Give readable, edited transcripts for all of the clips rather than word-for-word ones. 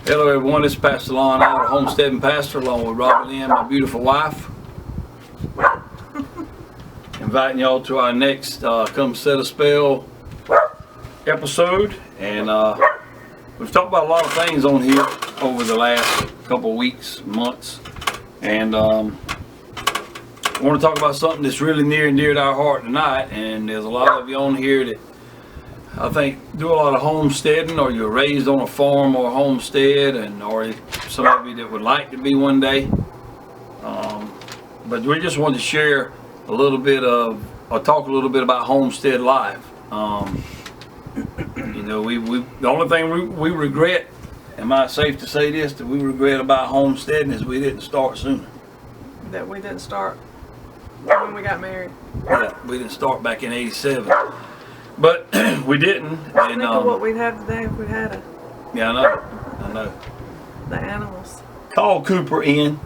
Hello everyone, this is Pastor Lon out of Homesteading Pastor along with Robert Lynn, my beautiful wife. Inviting y'all to our next Come Set a Spell episode. And we've talked about a lot of things on here over the last couple of weeks, months. And I want to talk about something that's really near and dear to our heart tonight. And there's a lot of you on here that I think do a lot of homesteading, or you're raised on a farm or a homestead, or some of you that would like to be one day. But we just wanted to share a little bit of, or talk a little bit about homestead life. You know, the only thing we regret, am I safe to say this, that we regret about homesteading is we didn't start sooner. That we didn't start when we got married. Yeah, we didn't start back in '87. But we didn't. Think of what we'd have today if we had it. Yeah, I know. The animals. Call Cooper in.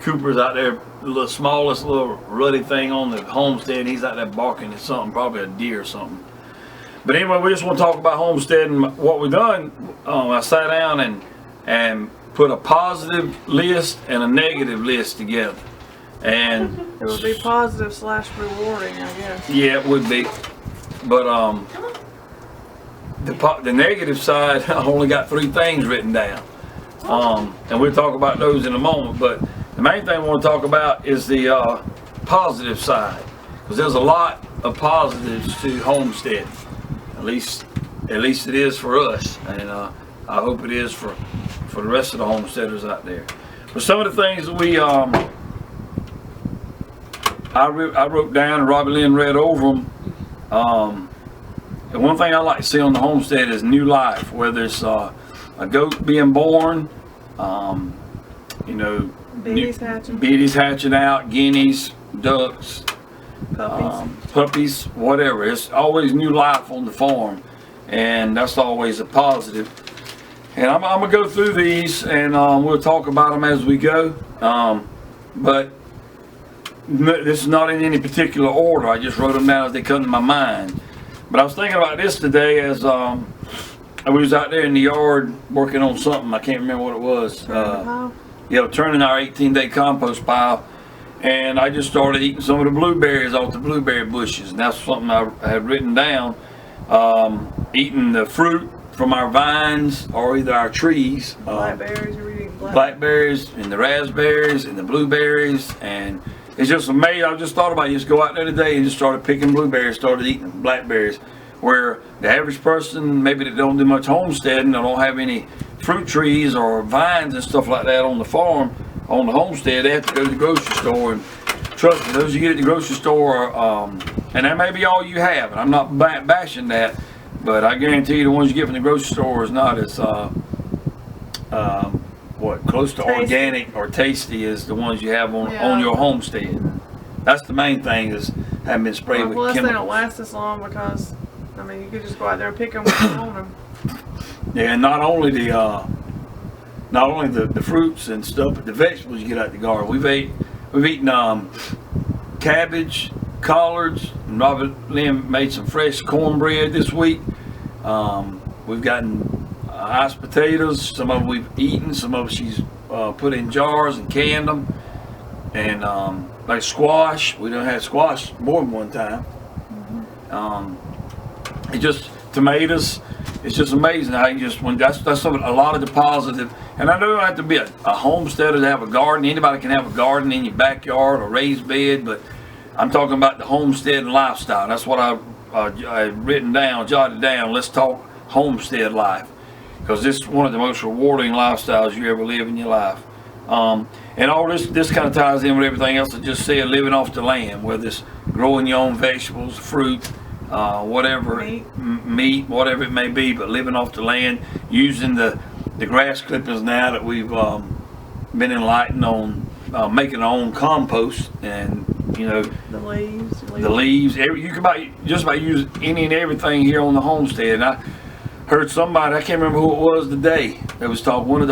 Cooper's out there, the smallest little ruddy thing on the homestead. He's out there barking at something, probably a deer or something. But anyway, we just want to talk about homesteading. What we've done, I sat down and put a positive list and a negative list together. And it would be positive / rewarding, I guess. Yeah, it would be. But the negative side, I only got 3 things written down. And we'll talk about those in a moment. But the main thing I want to talk about is the positive side, because there's a lot of positives to homesteading. At least it is for us, and I hope it is for the rest of the homesteaders out there. But some of the things that we I wrote down, and Robbie Lynn read over them. And one thing I like to see on the homestead is new life, whether it's a goat being born, you know, biddies hatching out, guineas, ducks, puppies, whatever. It's always new life on the farm, and that's always a positive. And I'm gonna go through these, and we'll talk about them as we go. But this is not in any particular order. I just wrote them down as they come to my mind. But I was thinking about this today as I was out there in the yard working on something. I can't remember what it was. Turning our 18-day compost pile. And I just started eating some of the blueberries off the blueberry bushes. And that's something I had written down. Eating the fruit from our vines or either our trees. Blackberries, you're eating blackberries and the raspberries and the blueberries, and it's just amazing. I just thought about it. Just go out there today and just started picking blueberries, started eating blackberries. Where the average person, maybe that don't do much homesteading, or don't have any fruit trees or vines and stuff like that on the farm, on the homestead, they have to go to the grocery store. And trust me, those you get at the grocery store, and that may be all you have, and I'm not bashing that, but I guarantee you the ones you get from the grocery store is not as close to tasty, organic or tasty as the ones you have on your homestead. That's the main thing, is having been sprayed with chemicals. Plus they don't last as long, because I mean you could just go out there and pick them when you want them. Yeah, and not only the fruits and stuff, but the vegetables you get out of the garden. We've eaten cabbage, collards, and Robert Lynn made some fresh cornbread this week. We've gotten iced potatoes. Some of them we've eaten, some of them she's put in jars and canned them. And like squash, we done had squash more than one time. It just, tomatoes, it's just amazing how you just, that's a lot of the positive. And I know you don't have to be a homesteader to have a garden. Anybody can have a garden in your backyard or raised bed, but I'm talking about the homestead lifestyle. That's what I've written down, jotted down. Let's talk homestead life, because this is one of the most rewarding lifestyles you ever live in your life. And all this kind of ties in with everything else I just said, living off the land, whether it's growing your own vegetables, fruit, whatever, meat, whatever it may be, but living off the land, using the grass clippings now that we've been enlightened on, making our own compost, and you know, the leaves. You can just about use any and everything here on the homestead. And I heard somebody, I can't remember who it was today, that was talking, one of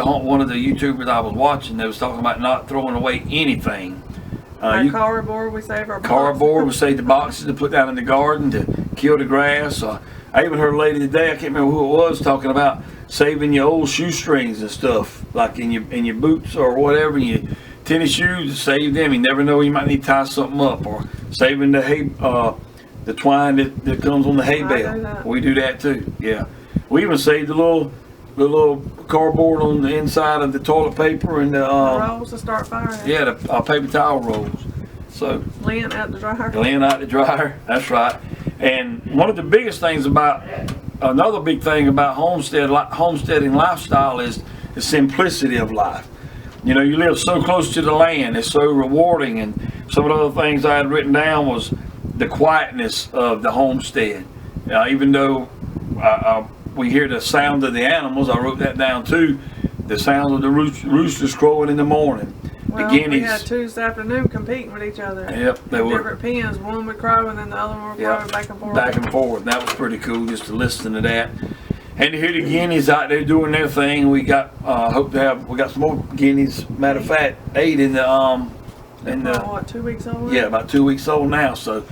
the YouTubers I was watching, that was talking about not throwing away anything. Cardboard, we save our boxes. Cardboard, we save the boxes to put down in the garden to kill the grass. I even heard a lady today, I can't remember who it was, talking about saving your old shoestrings and stuff, like in your boots or whatever, your tennis shoes, save them. You never know, you might need to tie something up, or saving the hay, the twine that comes on the hay bale. We do that too. Yeah, we even saved the little cardboard on the inside of the toilet paper and the rolls to start firing. Yeah, the paper towel rolls. So laying out the dryer. Laying out the dryer. That's right. And one of the biggest things another big thing about homesteading lifestyle is the simplicity of life. You know, you live so close to the land, it's so rewarding. And some of the other things I had written down was the quietness of the homestead. Even though we hear the sound of the animals, I wrote that down too. The sound of the roosters crowing in the morning. Well, the guineas. We had Tuesday afternoon competing with each other. Yep, they were. Different pens. One would crow and then the other one would crow back and forth. Back and forth. That was pretty cool just to listen to that. And to hear the guineas out there doing their thing. We got we got some more guineas. Matter of fact, 8 in the what, 2 weeks old? Yeah, about 2 weeks old now. So,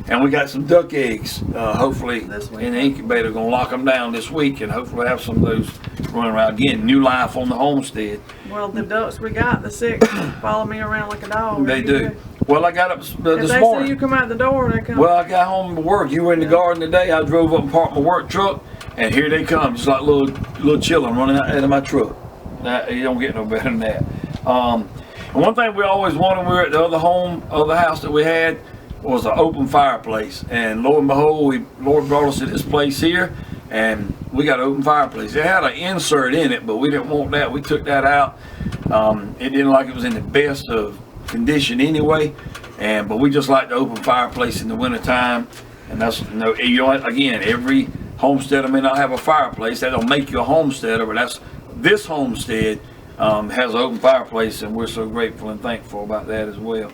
and we got some duck eggs. Hopefully in the incubator, gonna lock them down this week, and hopefully have some of those running around again. New life on the homestead. Well, the ducks we got, the 6, follow me around like a dog. They do. Well, I got up this morning. If they see you come out the door, they come. Well, I got home from work. You were in the garden today. I drove up and parked my work truck, and here they come, just like little children running out of my truck. You don't get no better than that. And one thing we always wanted when we were at the other house that we had, was an open fireplace. And lo and behold, Lord brought us to this place here, and we got an open fireplace. It had an insert in it, but we didn't want that. We took that out. It didn't like it was in the best of condition anyway, but we just like the open fireplace in the wintertime. And that's, again, every homesteader may not have a fireplace. That don't make you a homesteader, but this homestead has an open fireplace, and we're so grateful and thankful about that as well.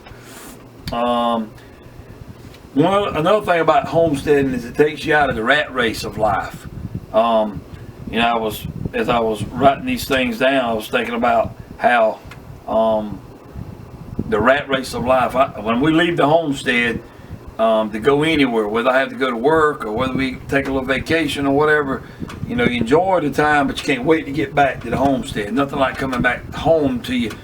Another thing about homesteading is it takes you out of the rat race of life. As I was writing these things down, I was thinking about how the rat race of life. When we leave the homestead to go anywhere, whether I have to go to work or whether we take a little vacation or whatever, you enjoy the time, but you can't wait to get back to the homestead. Nothing like coming back home to your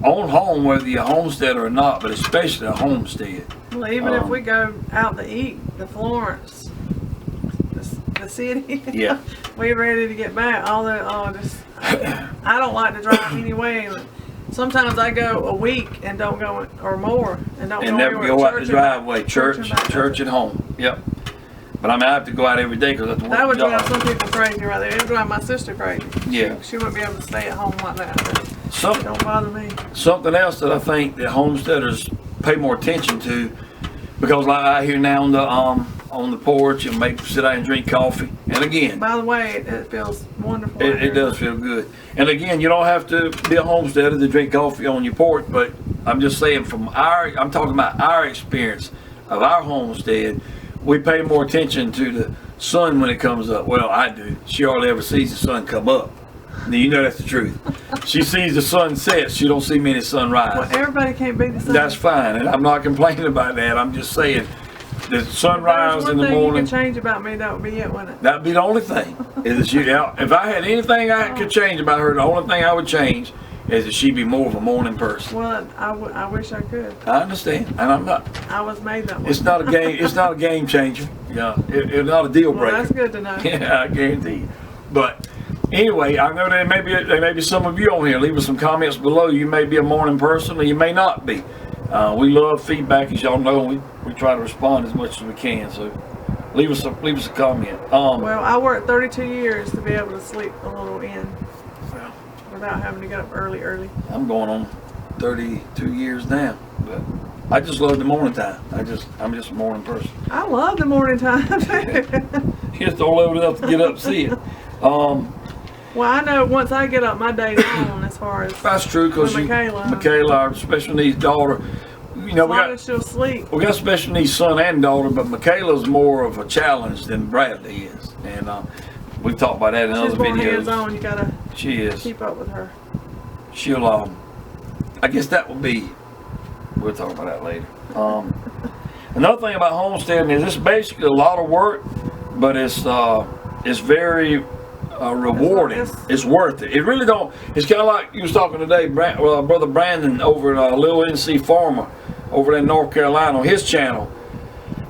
own home, whether you're a homesteader or not, but especially a homestead. Well, even if we go out to eat, the Florence, the city, yeah, we're ready to get back. I don't like to drive anyway. Sometimes I go a week and don't go, or more, and don't never go out the driveway. Church at home. Yep. But I have to go out every day because that's that would drive some people crazy right there. It would drive my sister crazy. Yeah. She wouldn't be able to stay at home like that. Don't bother me. Something else that I think that homesteaders pay more attention to, because like I hear now on the porch and maybe sit out and drink coffee. And again, by the way, it feels wonderful. It does feel good. And again, you don't have to be a homesteader to drink coffee on your porch, but I'm just saying I'm talking about our experience of our homestead. We pay more attention to the sun when it comes up. Well, I do. She hardly ever sees the sun come up. Now, you know that's the truth. She sees the sun set. She don't see many sunrise. Well, everybody can't be the sun. That's fine, and I'm not complaining about that. I'm just saying the sunrise in the morning. One thing you can change about me, that would be it, wouldn't it? That'd be the only thing. If I had anything I could change about her, the only thing I would change is that she'd be more of a morning person. Well, I wish I could. I understand, and I'm not. I was made that way. It's not a game. It's not a game changer. Yeah, it's not a deal breaker. Well, that's good to know. Yeah, I guarantee you. But anyway, I know there may be some of you on here. Leave us some comments below. You may be a morning person, or you may not be. We love feedback, as y'all know. We try to respond as much as we can. So leave us a comment. Well, I worked 32 years to be able to sleep a little in without having to get up early. I'm going on 32 years now, but I just love the morning time. I'm just a morning person. I love the morning time too. You just don't love it enough to get up and see it. Well, I know once I get up, my day's on as far as that's true, because Michaela, our special needs daughter, we got she'll sleep. We got special needs son and daughter, but Michaela's more of a challenge than Bradley is, and we've talked about that in other videos. She's more hands-on. You gotta is keep up with her. She'll I guess that will be. We'll talk about that later. Another thing about homesteading is it's basically a lot of work, but it's very rewarding. It's worth it. It really don't. It's kind of like you was talking today, Brother Brandon over at Little NC Farmer over there in North Carolina on his channel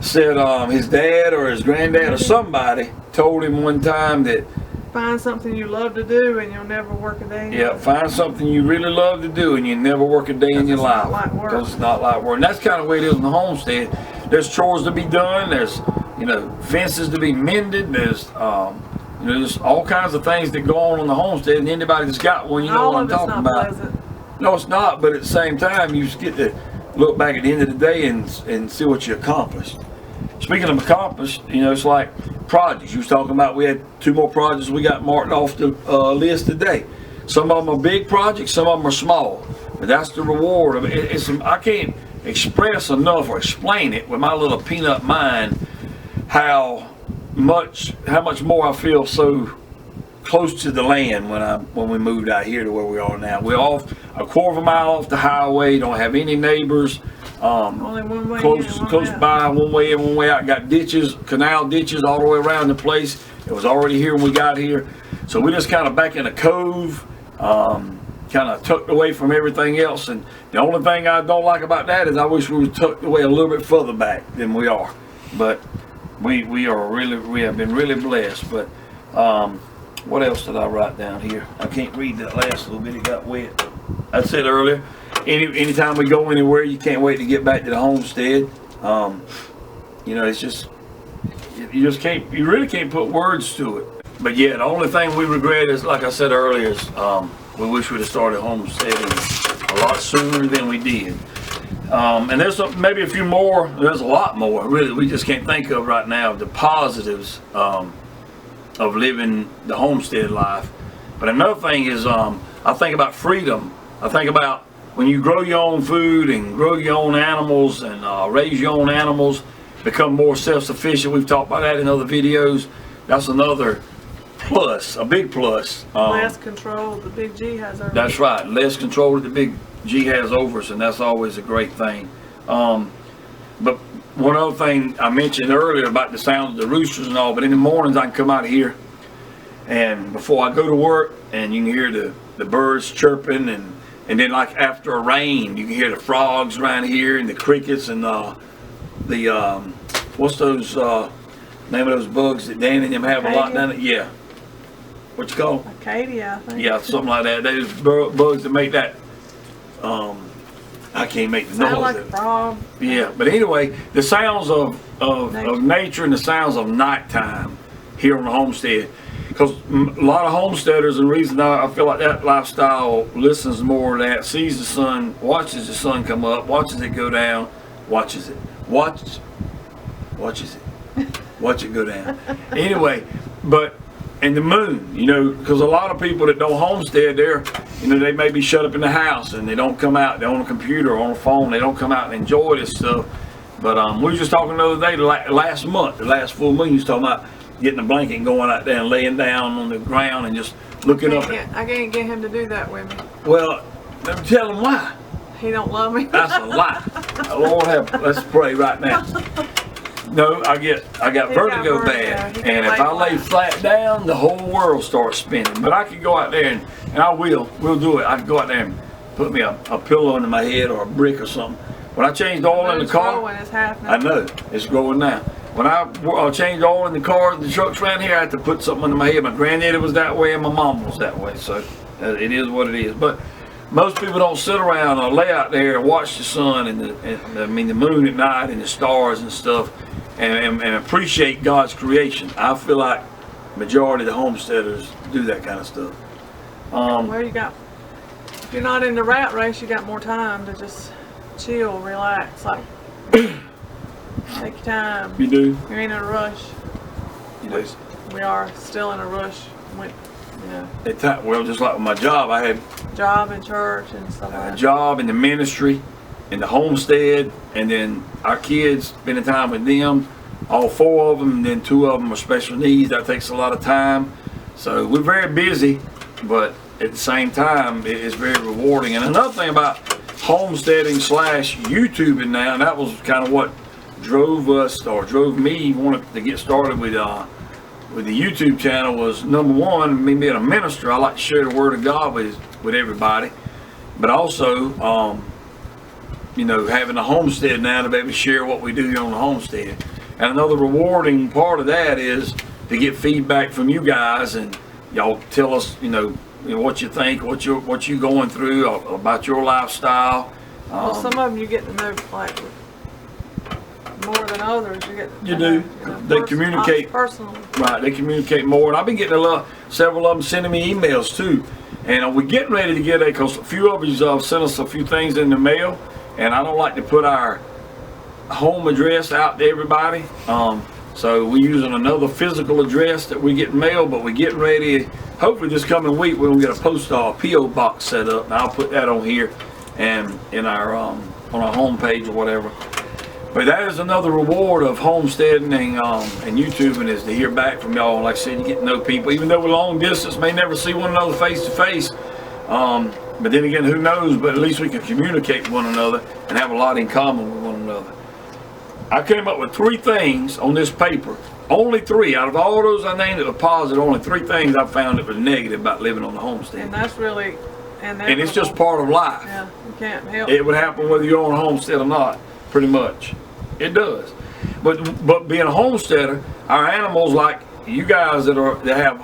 said his dad or his granddad or somebody told him one time that find something you love to do and you'll never work a day in your life. Yeah, find something you really love to do and you never work a day in your life. Because it's not like work. And that's kind of the way it is in the homestead. There's chores to be done. There's, you know, fences to be mended. There's, you know, there's all kinds of things that go on the homestead. And anybody that's got one, you know what I'm talking about. Pleasant. No, it's not. But at the same time, you just get to look back at the end of the day and see what you accomplished. Speaking of accomplished, you know, it's like projects. You was talking about we had 2 more projects we got marked off the list today. Some of them are big projects, some of them are small. But that's the reward of it. I can't express enough or explain it with my little peanut mind how much more I feel so close to the land when we moved out here to where we are now. We're off a quarter of a mile off the highway, don't have any neighbors. Only one way close by, one way in, one way out. Got ditches, canal ditches all the way around the place. It was already here when we got here. So we just kind of back in a cove, kind of tucked away from everything else. And the only thing I don't like about that is I wish we were tucked away a little bit further back than we are. But we have been really blessed. But what else did I write down here? I can't read that last little bit. It got wet. I said earlier, anytime we go anywhere, you can't wait to get back to the homestead. You know, it's just, you really can't put words to it. But yeah, the only thing we regret is, like I said earlier, is we wish we'd have started homesteading a lot sooner than we did. And there's maybe a few more, there's a lot more, really, we just can't think of right now, the positives of living the homestead life. But another thing is, I think about freedom. I think about when you grow your own food and grow your own animals and raise your own animals, become more self-sufficient. We've talked about that in other videos. That's another plus, a big plus. Less control the Big G has over us. That's right, less control that the Big G has over us, and that's always a great thing. But one other thing I mentioned earlier about the sound of the roosters and all, but in the mornings I can come out here and before I go to work and you can hear the birds chirping and then like after a rain you can hear the frogs around here and the crickets and what's those name of those bugs that Dan and them have a lot down there? Yeah. What you call them? Acadia, I think. Yeah, something like that. Those bugs that make that I can't make the noise. Sound like a frog. Yeah, but anyway, the sounds of nature and the sounds of nighttime here on the homestead. Because a lot of homesteaders, and the reason I feel like that lifestyle listens more to that, sees the sun, watches the sun come up, watches it go down, watch it go down. Anyway, and the moon, you know, because a lot of people that don't homestead, they may be shut up in the house and they don't come out. They're on a computer or on a phone. They don't come out and enjoy this stuff. But we were just talking the other day, last month, the last full moon, you was talking about getting a blanket and going out there and laying down on the ground and just looking up. I can't get him to do that with me. Well, tell him why. He don't love me. That's a lie. Lord help. Let's pray right now. No, I got vertigo bad, and if I lay flat down, the whole world starts spinning. But I could go out there and we'll do it. I can go out there and put me a pillow under my head or a brick or something. When I changed oil in the car, I know it's growing now. When I changed oil in the car, the trucks around here, I had to put something under my head. My granddaddy was that way, and my mom was that way. So it is what it is. But most people don't sit around or lay out there and watch the sun and the moon at night and the stars and stuff. And appreciate God's creation. I feel like majority of the homesteaders do that kind of stuff. Well, if you're not in the rat race, you got more time to just chill, relax. Like, take your time. You do? You ain't in a rush. You do? We are still in a rush. Well, just like with my job, I had job and church and stuff like that. A job in the ministry, in the homestead, and then our kids, spending time with them, all 4 of them, and then 2 of them are special needs. That takes a lot of time. So we're very busy, but at the same time, it's very rewarding. And another thing about homesteading / YouTubing now, and that was kind of what drove me wanted to get started with with the YouTube channel was, number one, me being a minister, I like to share the word of God with everybody, but also, you know, having a homestead now to be able to share what we do here on the homestead. And another rewarding part of that is to get feedback from you guys, and y'all tell us, you know what you think, what you going through about your lifestyle. Well, some of them you get to know like more than others. You do. They communicate personally. Right, they communicate more, and I've been getting several of them sending me emails too. And we're getting ready to get because a few of you sent us a few things in the mail, and I don't like to put our home address out to everybody. So we're using another physical address that we get mail, but we're getting ready. Hopefully this coming week we're gonna get a PO box set up, and I'll put that on here and in our on our homepage or whatever. But that is another reward of homesteading and YouTubing, is to hear back from y'all. Like I said, you get to know people, even though we're long distance, may never see one another face to face. But then again, who knows? But at least we can communicate with one another and have a lot in common with one another. I came up with 3 things on this paper. Only 3 out of all those I named that were positive. Only 3 things I found that was negative about living on the homestead. And that's really, and it's just part of life. Yeah, you can't help. It would happen whether you're on a homestead or not. Pretty much, it does. But being a homesteader, our animals, like you guys that have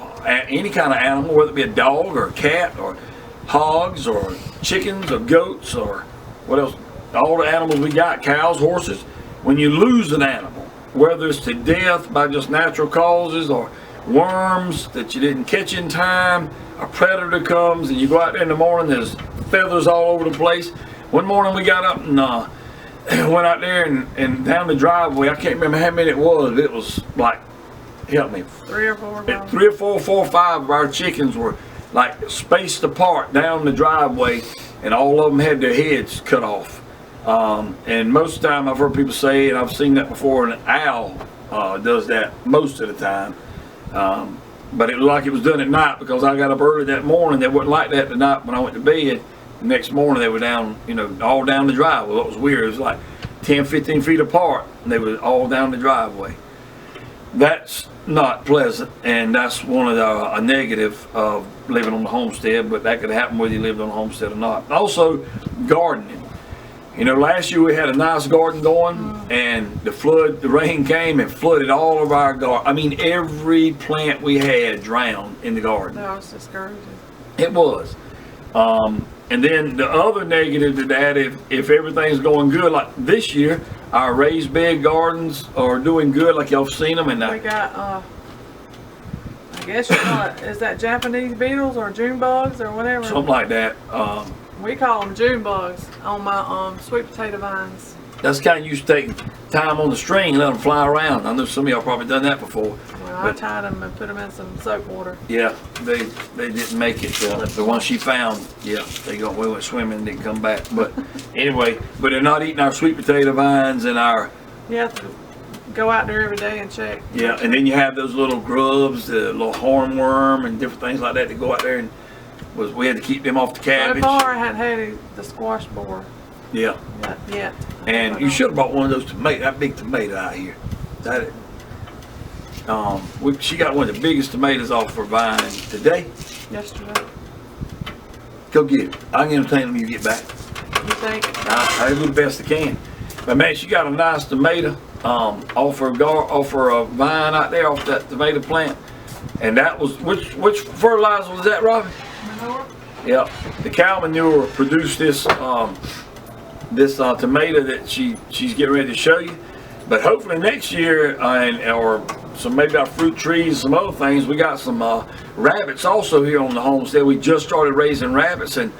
any kind of animal, whether it be a dog or a cat or hogs or chickens or goats or what else, all the animals we got, cows, horses. When you lose an animal, whether it's to death by just natural causes or worms that you didn't catch in time, a predator comes and you go out there in the morning, there's feathers all over the place. One morning we got up and went out there and down the driveway. I can't remember how many it was. But it was like, help me, 3 or 4. 3 or 4, 4 or 5 of our chickens were like spaced apart down the driveway, and all of them had their heads cut off. And most of the time I've heard people say, and I've seen that before, an owl does that most of the time. But it looked like it was done at night, because I got up early that morning. They wasn't like that tonight when I went to bed. The next morning they were down, you know, all down the driveway. It was weird. It was like 10, 15 feet apart, and they were all down the driveway. That's not pleasant, and that's one of a negative of living on the homestead, but that could happen whether you lived on a homestead or not. Also, gardening. You know, last year we had a nice garden going, and the rain came and flooded all of our garden. I mean, every plant we had drowned in the garden. That was discouraging. It was. And then the other negative to that, if everything's going good, like this year, our raised bed gardens are doing good, like y'all seen them. And we got, I guess you call it, is that Japanese beetles or June bugs or whatever? Something like that. We call them June bugs on my sweet potato vines. That's kind of used to taking time on the string and let them fly around. I know some of y'all probably done that before. Well, I tied them and put them in some soap water. Yeah, they didn't make it. The one she found, yeah, we went swimming and didn't come back. But anyway, but they're not eating our sweet potato vines and our. You have to go out there every day and check. Yeah, and then you have those little grubs, the little hornworm and different things like that to go out there, and we had to keep them off the cabbage. So far, I hadn't had the squash borer. Yeah. Not yet. And you should have bought one of those that big tomato out here. She got one of the biggest tomatoes off her vine today. Yesterday. Go get it. I can entertain them when you get back. You think? I do the best I can. But man, she got a nice tomato off her vine out there, off that tomato plant. And that was, which fertilizer was that, Robbie? Manure? Yeah. The cow manure produced this tomato that she's getting ready to show you. But hopefully next year, or some maybe our fruit trees, some other things. We got some rabbits also here on the homestead. We just started raising rabbits, and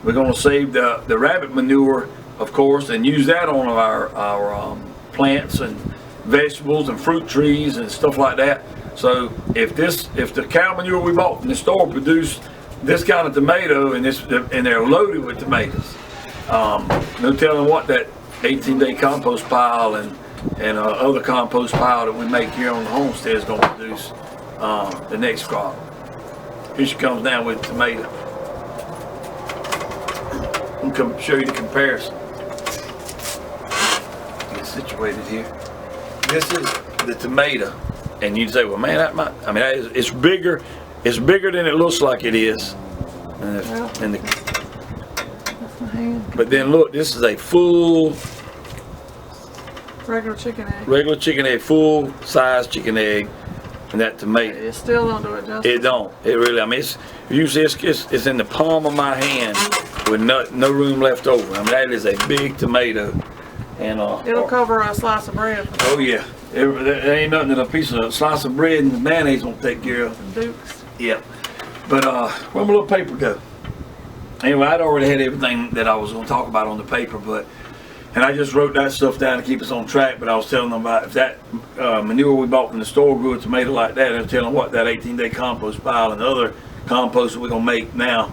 we're going to save the rabbit manure, of course, and use that on our plants and vegetables and fruit trees and stuff like that. So if the cow manure we bought from the store produced this kind of tomato, and they're loaded with tomatoes, no telling what that 18-day compost pile and other compost pile that we make here on the homestead is going to produce the next crop. Here she comes down with tomato. I'm going to show you the comparison. Get situated here. This is the tomato and you'd say, well, man, it's bigger. It's bigger than it looks like it is. But then look, this is a full regular chicken egg. Regular chicken egg, full size chicken egg, and that tomato. It still don't do it justice. It don't. It really. I mean, it's in the palm of my hand with no room left over. I mean, that is a big tomato, and it'll cover a slice of bread. Oh yeah, there ain't nothing that a piece of a slice of bread and mayonnaise won't take care of. Dukes. Yeah, but where my little paper go? Anyway, I'd already had everything that I was going to talk about on the paper, and I just wrote that stuff down to keep us on track. But I was telling them about if that manure we bought from the store grew a tomato like that, I was telling them what that 18-day compost pile and the other compost that we're going to make now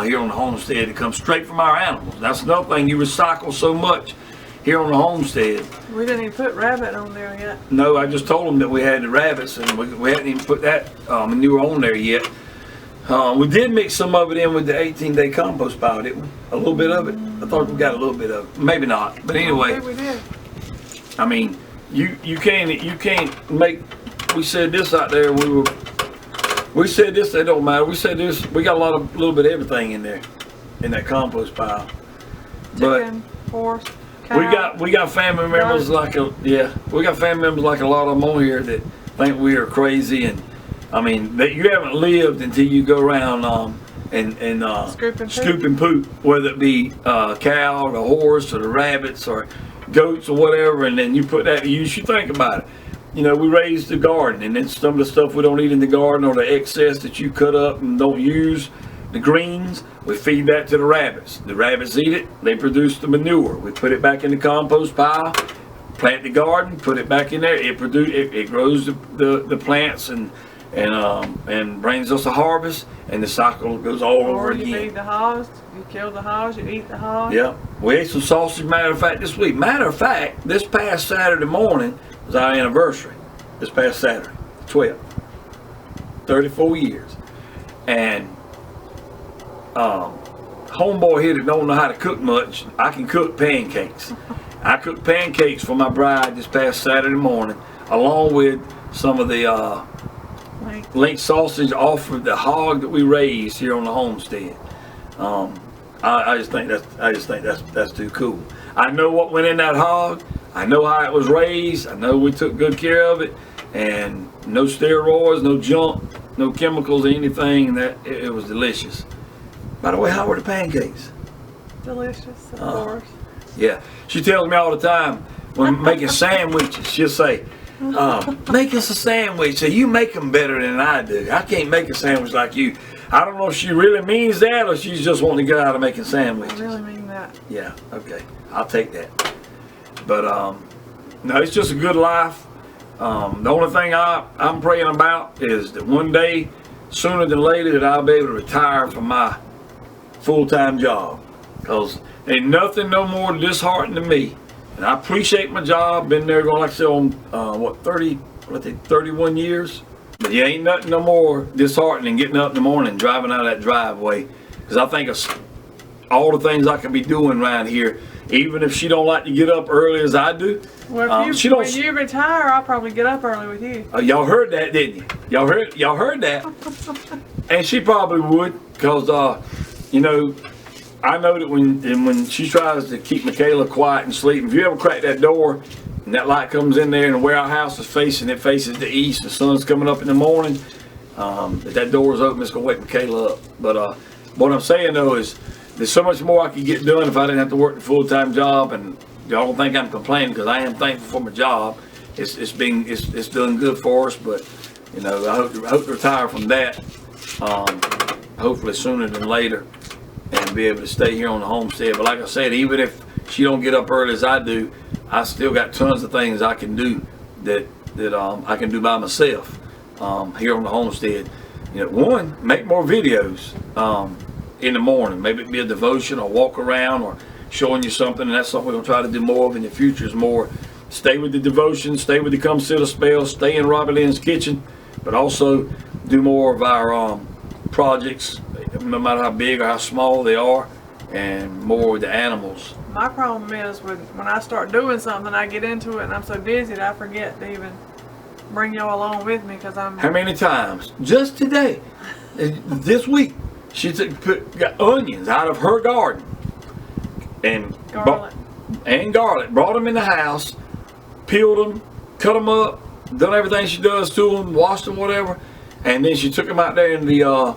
here on the homestead, it comes straight from our animals. That's another thing, you recycle so much here on the homestead. We didn't even put rabbit on there yet. No, I just told them that we had the rabbits, and we hadn't even put that manure on there yet. We did mix some of it in with the 18-day compost pile, didn't we? A little bit of it. I thought we got a little bit of it. Maybe not. But anyway. I think we did. I mean, you can't make. We said this out there. We said this. It don't matter. We said this. We got a little bit of everything in there, in that compost pile. Chicken, horse, cow. We got family members like we got family members like a lot of them on here that think we are crazy, and I mean that you haven't lived until you go around and scooping poop, whether it be cow or the horse or the rabbits or goats or whatever, and then you put that to use. You think about it. You know, we raise the garden, and then some of the stuff we don't eat in the garden or the excess that you cut up and don't use, the greens, we feed that to the rabbits. The rabbits eat it, they produce the manure. We put it back in the compost pile, plant the garden, put it back in there. It grows the plants and brings us a harvest, and the cycle goes all over again. You feed the hogs, you kill the hogs, you eat the hogs. Yeah, we ate some sausage. Matter of fact, this week. Matter of fact, this past Saturday morning was our anniversary. This past Saturday, 34 years, and homeboy here that don't know how to cook much, I can cook pancakes. I cooked pancakes for my bride this past Saturday morning, along with some of the link sausage off of the hog that we raised here on the homestead. I just think that's too cool. I know what went in that hog. I know how it was raised. I know we took good care of it, and no steroids, no junk, no chemicals, or anything. That it was delicious. By the way, how were the pancakes? Delicious, of course. Yeah, she tells me all the time when making sandwiches, she'll say, make us a sandwich. So you make them better than I do. I can't make a sandwich like you. I don't know if she really means that or she's just wanting to get out of making sandwiches. I really mean that. Yeah, okay. I'll take that. But, no, it's just a good life. The only thing I'm praying about is that one day, sooner than later, that I'll be able to retire from my full-time job. Because ain't nothing no more disheartening to me. And I appreciate my job. Been there going, like I said, on, 31 years? But you ain't nothing no more disheartening getting up in the morning and driving out of that driveway. Because I think of all the things I could be doing around here. Even if she don't like to get up early as I do. Well, when you retire, I'll probably get up early with you. Y'all heard that, didn't you? Y'all heard that. And she probably would, because you know, I know that when she tries to keep Michaela quiet and sleep, if you ever crack that door and that light comes in there and the warehouse is faces the east, the sun's coming up in the morning, if that door is open, it's gonna wake Michaela up. But what I'm saying though is, there's so much more I could get done if I didn't have to work a full-time job, and y'all don't think I'm complaining, because I am thankful for my job. It's doing good for us, but you know, I hope to retire from that, hopefully sooner than later, and be able to stay here on the homestead. But like I said, even if she don't get up early as I do, I still got tons of things I can do that I can do by myself here on the homestead. You know, one, make more videos. In the morning, maybe it be a devotion or walk around or showing you something, and that's something we're going to try to do more of in the future. Is more stay with the devotion, stay with the come sit a spell, stay in Robbie Lynn's kitchen, but also do more of our projects, no matter how big or how small they are, and more with the animals. My problem is when I start doing something, I get into it and I'm so busy that I forget to even bring y'all along with me because I'm. How many times? Just today, this week, she got onions out of her garden and Garlic. brought them in the house, peeled them, cut them up, done everything she does to them, washed them, whatever, and then she took them out there in the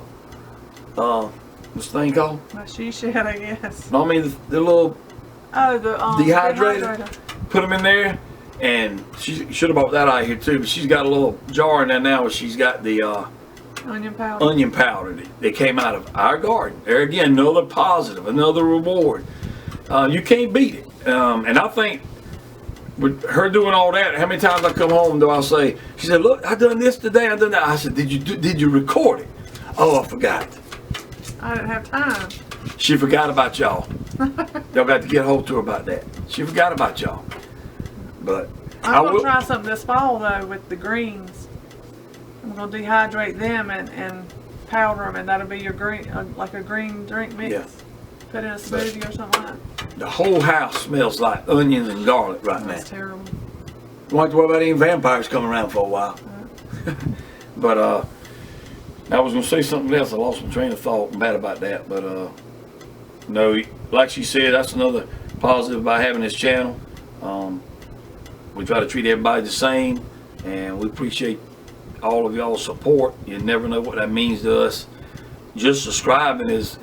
what's the thing called? My she shed, I guess. No, I mean the little dehydrator. Put them in there, and she should have brought that out here too. But she's got a little jar in there now where she's got the Onion powder. Onion powder that came out of our garden. There again, another positive, another reward. You can't beat it. And I think with her doing all that, how many times I come home do I say? She said, "Look, I done this today. I done that." I said, "Did you record it?" "Oh, I forgot." I didn't have time. She forgot about y'all. Y'all got to get a hold to her about that. She forgot about y'all. But I'm gonna try something this fall though with the greens. I'm gonna dehydrate them and powder them, and that'll be your green, like a green drink mix. Yeah. Put in a smoothie or something like that. The whole house smells like onions and garlic right now. That's terrible. Don't have to worry about any vampires coming around for a while. But I was gonna say something else. I lost my train of thought. I'm bad about that. But no, like she said, that's another positive about having this channel. We try to treat everybody the same, and we appreciate all of y'all's support. You never know what that means to us. Just subscribing is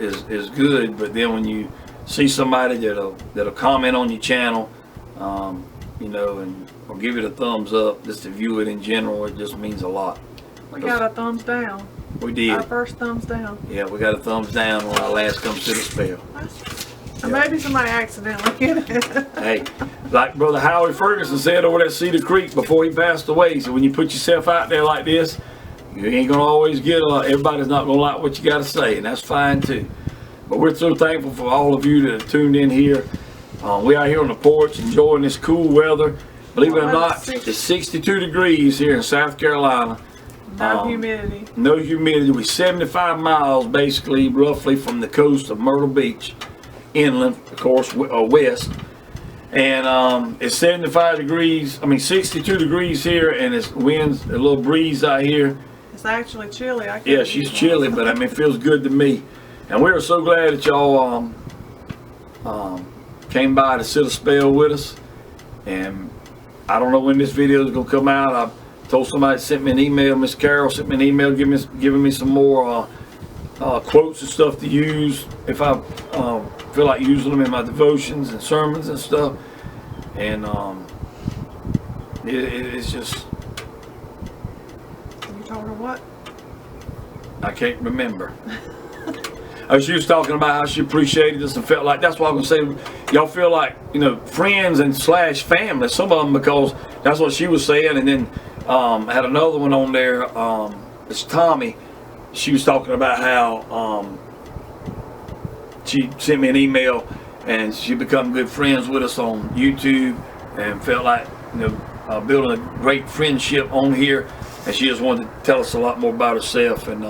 good, but then when you see somebody that'll comment on your channel, you know, and or give it a thumbs up, just to view it in general, it just means a lot. We got a thumbs down. We did. Our first thumbs down. Yeah, we got a thumbs down on our last Come Sit a Spell. And maybe somebody accidentally hit it. Hey, like Brother Howie Ferguson said over at Cedar Creek before he passed away, so when you put yourself out there like this, you ain't gonna always get everybody's not gonna like what you gotta say, and that's fine too. But we're so thankful for all of you that have tuned in here. We are here on the porch enjoying this cool weather. Believe it or not, it's 62 degrees here in South Carolina. No humidity. No humidity. We're 75 miles basically, roughly, from the coast of Myrtle Beach, inland, of course, west. And it's 75 degrees, 62 degrees here, and it's winds, a little breeze out here. It's actually chilly. Yeah, she's chilly, but it feels good to me. And we are so glad that y'all came by to sit a spell with us. And I don't know when this video is gonna come out. I told somebody, sent me an email. Miss Carol sent me an email giving me some more quotes and stuff to use if I feel like using them in my devotions and sermons and stuff. And it's just. You told her what? I can't remember. She was talking about how she appreciated us and felt like, that's what I was going to say, y'all feel like, you know, friends and / family, some of them, because that's what she was saying. And then I had another one on there, it's Tommy. She was talking about how she sent me an email and she become good friends with us on YouTube and felt like, you know, building a great friendship on here. And she just wanted to tell us a lot more about herself, and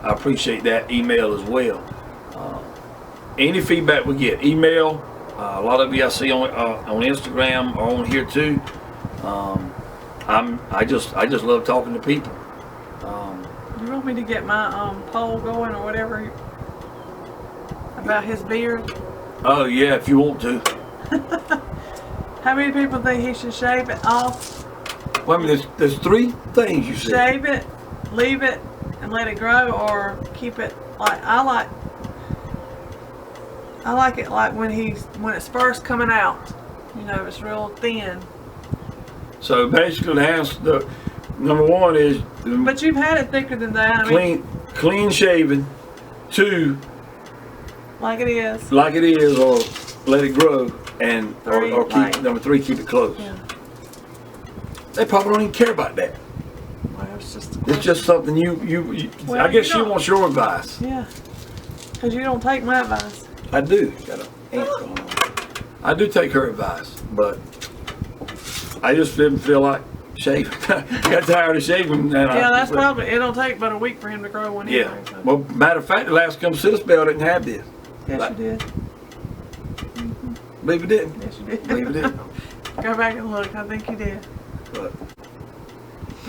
I appreciate that email as well. Any feedback we get, email. A lot of you I see on Instagram or on here too. I just love talking to people. You want me to get my poll going or whatever about his beard? Oh yeah, if you want to. How many people think he should shave it off? Well, I mean, there's 3 things you said. Shave it, leave it, and let it grow, or keep it like I like it like when it's first coming out. You know, it's real thin. So basically, the number 1 is. But you've had it thicker than that. Clean shaven. 2. Like it is. Like it is, or let it grow, and or keep number 3, keep it close. Yeah. They probably don't even care about that. Well, it's just something you well, I guess she wants your advice. Yeah. Because you don't take my advice. I do. Got an ant going on. I do take her advice, but I just didn't feel like shaving. Got tired of shaving. Yeah, that's probably, it'll take but a week for him to grow one anyway. Yeah. So. Well, matter of fact, the last Come Sit a Spell didn't have this. Yes, you did. Believe it didn't. Yes, you did. Believe it didn't. Go back and look. I think you did. But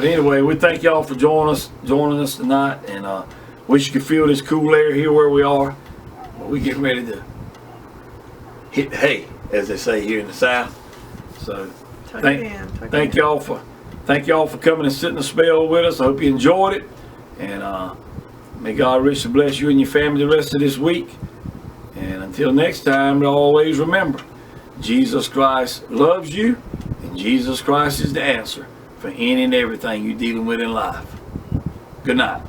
But anyway, we thank y'all for joining us tonight, and wish you could feel this cool air here where we are. We getting ready to hit the hay, as they say here in the South. So thank y'all for coming and sitting a spell with us. I hope you enjoyed it, and may God richly bless you and your family the rest of this week. And until next time, always remember, Jesus Christ loves you, and Jesus Christ is the answer for any and everything you're dealing with in life. Good night.